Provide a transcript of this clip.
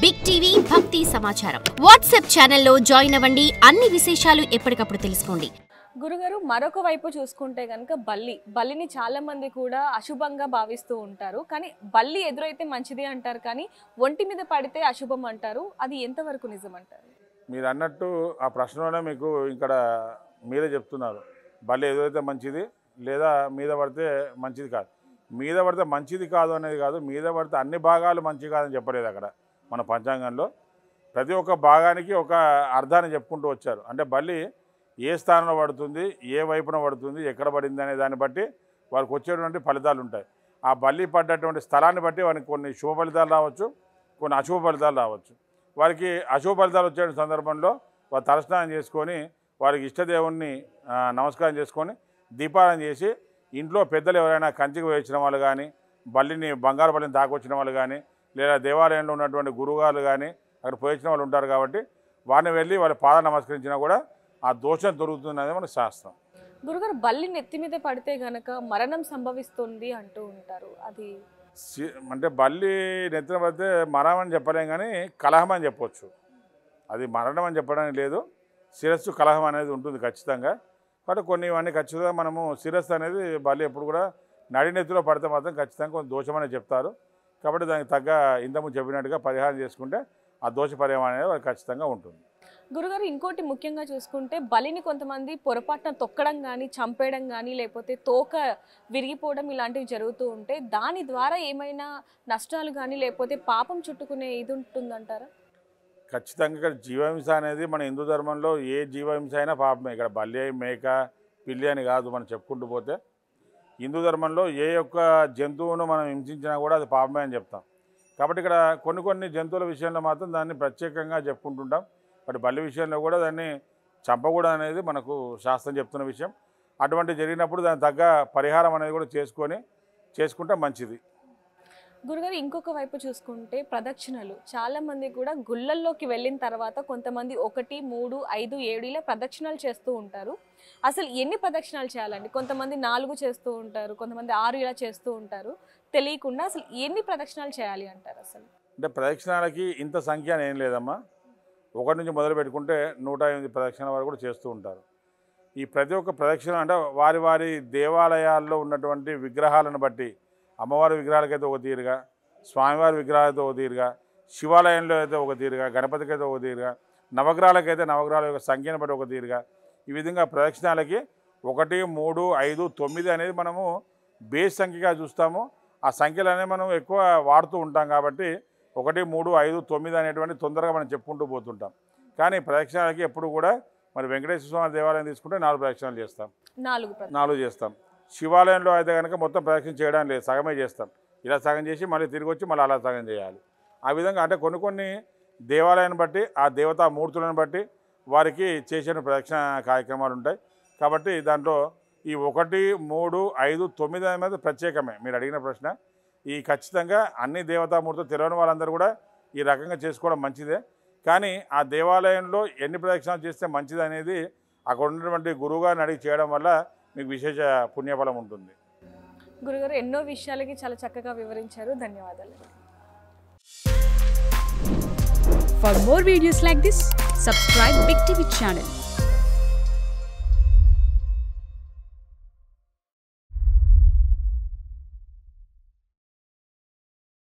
Big TV భక్తి సమాచారం WhatsApp ఛానల్లో జాయిన్ అవ్వండి. అన్ని విశేషాలు ఎప్పటికప్పుడు తెలుసుకోండి. గురుగారు, మరొక వైపు చూసుకుంటే గనుక బల్లిని చాలా మంది కూడా అశుభంగా భావిస్తూ ఉంటారు. కానీ బల్లి ఎదురైతే మంచిది అంటారు, కానీ ఒంటి మీద పడితే అశుభం అంటారు. అది ఎంతవరకు నిజం అంటారు? మీరు అన్నట్టు ఆ ప్రశ్నలోనే మీకు ఇక్కడ మీరే చెప్తున్నారు. బల్లి ఎదురైతే మంచిది లేదా మీద పడితే మంచిది కాదు. మీద పడితే మంచిది కాదు అనేది కాదు, మీద పడితే అన్ని భాగాలు మంచి కాదని చెప్పలేదు అక్కడ మన పంచాంగంలో. ప్రతి ఒక్క భాగానికి ఒక అర్థాన్ని చెప్పుకుంటూ వచ్చారు. అంటే బల్లి ఏ స్థానంలో పడుతుంది, ఏ వైపున పడుతుంది, ఎక్కడ పడింది అనే దాన్ని బట్టి వారికి వచ్చేటువంటి ఫలితాలు ఉంటాయి. ఆ బల్లి పడ్డటువంటి స్థలాన్ని బట్టి వారికి కొన్ని శుభ ఫలితాలు రావచ్చు, కొన్ని అశుభ ఫలితాలు రావచ్చు. వారికి అశుభ ఫలితాలు వచ్చే సందర్భంలో వారు తలస్నానం చేసుకొని వారికి ఇష్టదేవుణ్ణి నమస్కారం చేసుకొని దీపారాధన చేసి ఇంట్లో పెద్దలు ఎవరైనా కంచికి వేయించిన వాళ్ళు కానీ, బంగారు బల్లిని తాకొచ్చిన వాళ్ళు కానీ, లేదా దేవాలయంలో ఉన్నటువంటి గురువుగారు కానీ అక్కడ పోయించిన వాళ్ళు ఉంటారు. కాబట్టి వారిని వెళ్ళి వాళ్ళ పాదాలు నమస్కరించినా కూడా ఆ దోషం దొరుకుతున్నది మన శాస్త్రం. గురుగారు, బల్లి నెత్తి మీద పడితే గనక మరణం సంభవిస్తుంది అంటూ ఉంటారు. అది అంటే బల్లి నెత్తిన పడితే మరణం అని చెప్పలేం, కానీ కలహం అని చెప్పవచ్చు. అది మరణం అని చెప్పడానికి లేదు, శిరస్సు కలహం అనేది ఉంటుంది ఖచ్చితంగా. కాబట్టి కొన్ని ఇవన్నీ ఖచ్చితంగా మనము శిరస్సు అనేది బల్లి ఎప్పుడు కూడా నడినెత్తిలో పడితే మాత్రం ఖచ్చితంగా కొంచెం దోషం అనేది చెప్తారు. కాబట్టి దానికి తగ్గ ఇంతకుముందు చెప్పినట్టుగా పరిహారం చేసుకుంటే ఆ దోష పరిహారం అనేది ఖచ్చితంగా ఉంటుంది. గురుగారు, ఇంకోటి ముఖ్యంగా చూసుకుంటే బలిని కొంతమంది పొరపాటున తొక్కడం కానీ, చంపేయడం కానీ, లేకపోతే తోక విరిగిపోవడం ఇలాంటివి జరుగుతూ ఉంటే దాని ద్వారా ఏమైనా నష్టాలు కానీ లేకపోతే పాపం చుట్టుకునే ఇది ఉంటుందంటారా? ఖచ్చితంగా ఇక్కడ జీవహింస అనేది మన హిందూ ధర్మంలో ఏ జీవహింస అయినా పాపమే. ఇక్కడ బల్లి, మేక, పిల్లి అని కాదు, మనం చెప్పుకుంటూ పోతే హిందూ ధర్మంలో ఏ యొక్క జంతువును మనం హింసించినా కూడా అది పాపమే అని చెప్తాం. కాబట్టి ఇక్కడ కొన్ని జంతువుల విషయంలో మాత్రం దాన్ని ప్రత్యేకంగా చెప్పుకుంటుంటాం. బట్ బల్లి విషయంలో కూడా దాన్ని చంపకూడదు అనేది మనకు శాస్త్రం చెప్తున్న విషయం. అటువంటి జరిగినప్పుడు దానికి తగ్గ పరిహారం అనేది కూడా చేసుకుంటే మంచిది. గురుగారు, ఇంకొక వైపు చూసుకుంటే ప్రదక్షిణలు చాలా మంది కూడా గుళ్ళల్లోకి వెళ్ళిన తర్వాత కొంతమంది 1, 3, 5, 7 ఇలా ప్రదక్షిణలు చేస్తూ ఉంటారు. అసలు ఎన్ని ప్రదక్షిణాలు చేయాలండి? కొంతమంది 4 చేస్తూ ఉంటారు, కొంతమంది 6 ఇలా చేస్తూ ఉంటారు. తెలియకుండా అసలు ఎన్ని ప్రదక్షిణాలు చేయాలి అంటారు? అసలు అంటే ప్రదక్షిణాలకి ఇంత సంఖ్య ఏం లేదమ్మా. 1 నుంచి మొదలు పెట్టుకుంటే 108 ప్రదక్షిణాల వరకు కూడా చేస్తూ ఉంటారు. ఈ ప్రతి ఒక్క ప్రదక్షిణ అంటే వారి దేవాలయాల్లో ఉన్నటువంటి విగ్రహాలను బట్టి, అమ్మవారి విగ్రహాలకైతే ఒక తీరుగా, స్వామివారి విగ్రహాలైతే ఒక తీరుగా, శివాలయంలో అయితే ఒక తీరుగా, గణపతికి అయితే ఒక తీరుగా, నవగ్రహాలకైతే నవగ్రహాల యొక్క సంఖ్యను బట్టి ఒక తీరుగా, ఈ విధంగా ప్రదక్షిణాలకి 1, 3, 5, 9 అనేది మనము బేస్ సంఖ్యగా చూస్తాము. ఆ సంఖ్యలు అనేవి మనం ఎక్కువ వాడుతూ ఉంటాం. కాబట్టి 1, 3, 5, 9 అనేటువంటి తొందరగా మనం చెప్పుకుంటూ పోతుంటాం. కానీ ప్రదక్షిణాలకి ఎప్పుడు కూడా మరి వెంకటేశ్వర స్వామి దేవాలయం తీసుకుంటే 4 ప్రదక్షిణాలు చేస్తాం, 4 చేస్తాం. శివాలయంలో అయితే కనుక మొత్తం ప్రదక్షిణ చేయడం లేదు, సగమే చేస్తాం. ఇలా సగం చేసి మళ్ళీ తిరిగి వచ్చి మళ్ళీ అలా సగం చేయాలి. ఆ విధంగా అంటే కొన్ని దేవాలయాన్ని బట్టి, ఆ దేవతా మూర్తులను బట్టి వారికి చేసిన ప్రదక్షిణ కార్యక్రమాలు ఉంటాయి. కాబట్టి దాంట్లో ఈ 1, 3, 5, 9 అనేది ప్రత్యేకమే. మీరు అడిగిన ప్రశ్న ఈ ఖచ్చితంగా అన్ని దేవతామూర్తులు తెలియని వాళ్ళందరూ కూడా ఈ రకంగా చేసుకోవడం మంచిదే. కానీ ఆ దేవాలయంలో ఎన్ని ప్రదక్షిణాలు చేస్తే మంచిది అనేది అక్కడ ఉన్నటువంటి గురువుగారిని అడిగి చేయడం వల్ల మీకు విశేష పుణ్యఫలం ఉంటుంది. గురుగారు, ఎన్నో విషయాలకి చాలా చక్కగా వివరించారు. ధన్యవాదాలు. For more videos like this, subscribe Big TV channel.